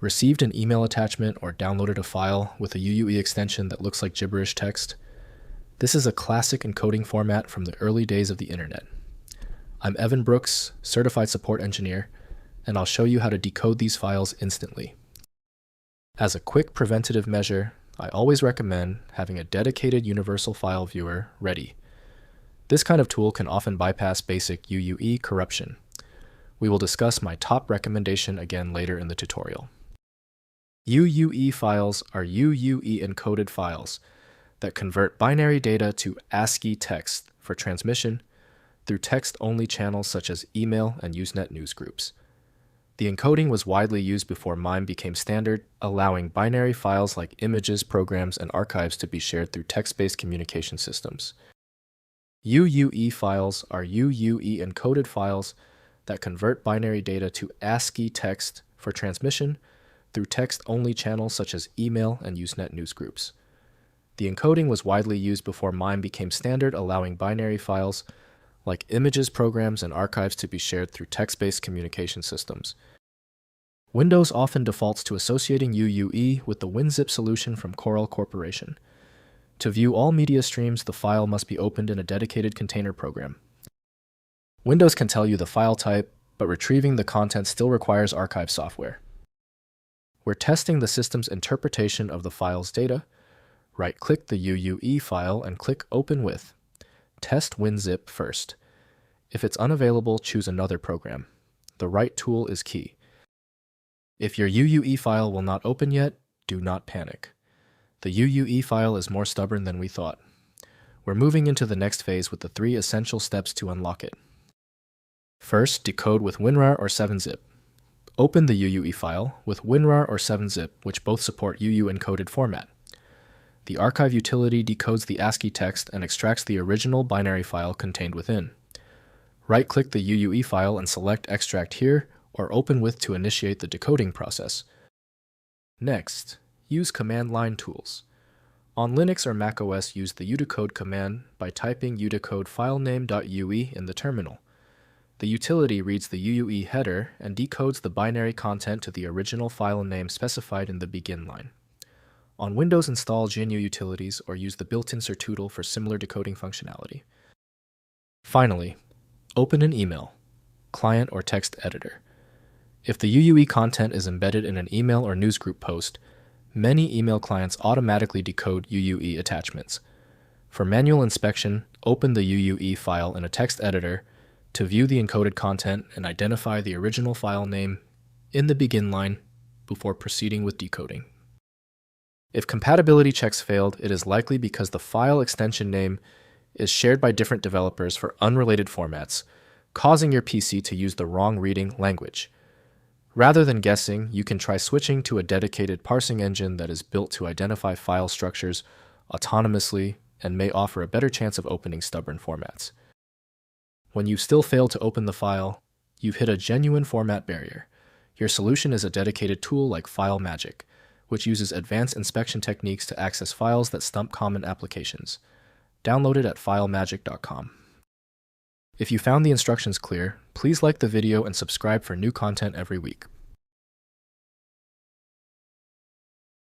Received an email attachment or downloaded a file with a UUE extension that looks like gibberish text? This is a classic encoding format from the early days of the internet. I'm Evan Brooks, Certified Support Engineer, and I'll show you how to decode these files instantly. As a quick preventative measure, I always recommend having a dedicated universal file viewer ready. This kind of tool can often bypass basic UUE corruption. We will discuss my top recommendation again later in the tutorial. UUE files are UUE-encoded files that convert binary data to ASCII text for transmission through text-only channels such as email and Usenet newsgroups. The encoding was widely used before MIME became standard, allowing binary files like images, programs, and archives to be shared through text-based communication systems. UUE files are UUE-encoded files that convert binary data to ASCII text for transmission through text-only channels such as email and Usenet newsgroups. The encoding was widely used before MIME became standard, allowing binary files like images, programs, and archives to be shared through text-based communication systems. Windows often defaults to associating UUE with the WinZip solution from Corel Corporation. To view all media streams, the file must be opened in a dedicated container program. Windows can tell you the file type, but retrieving the content still requires archive software. We're testing the system's interpretation of the file's data. Right-click the UUE file and click Open With. Test WinZip first. If it's unavailable, choose another program. The right tool is key. If your UUE file will not open yet, do not panic. The UUE file is more stubborn than we thought. We're moving into the next phase with the 3 essential steps to unlock it. First, decode with WinRAR or 7-zip. Open the UUE file with WinRAR or 7-zip, which both support UUEncoded format. The archive utility decodes the ASCII text and extracts the original binary file contained within. Right-click the UUE file and select Extract Here or Open With to initiate the decoding process. Next, use command line tools. On Linux or macOS, use the udecode command by typing udecode filename.ue in the terminal. The utility reads the UUE header and decodes the binary content to the original file name specified in the begin line. On Windows, install GNU Utilities or use the built-in certootle for similar decoding functionality. Finally, open an email, client or text editor. If the UUE content is embedded in an email or newsgroup post, many email clients automatically decode UUE attachments. For manual inspection, open the UUE file in a text editor to view the encoded content and identify the original file name in the begin line before proceeding with decoding. If compatibility checks failed, it is likely because the file extension name is shared by different developers for unrelated formats, causing your PC to use the wrong reading language. Rather than guessing, you can try switching to a dedicated parsing engine that is built to identify file structures autonomously and may offer a better chance of opening stubborn formats. When you still fail to open the file, you've hit a genuine format barrier. Your solution is a dedicated tool like FileMagick, which uses advanced inspection techniques to access files that stump common applications. Download it at filemagick.com. If you found the instructions clear, please like the video and subscribe for new content every week.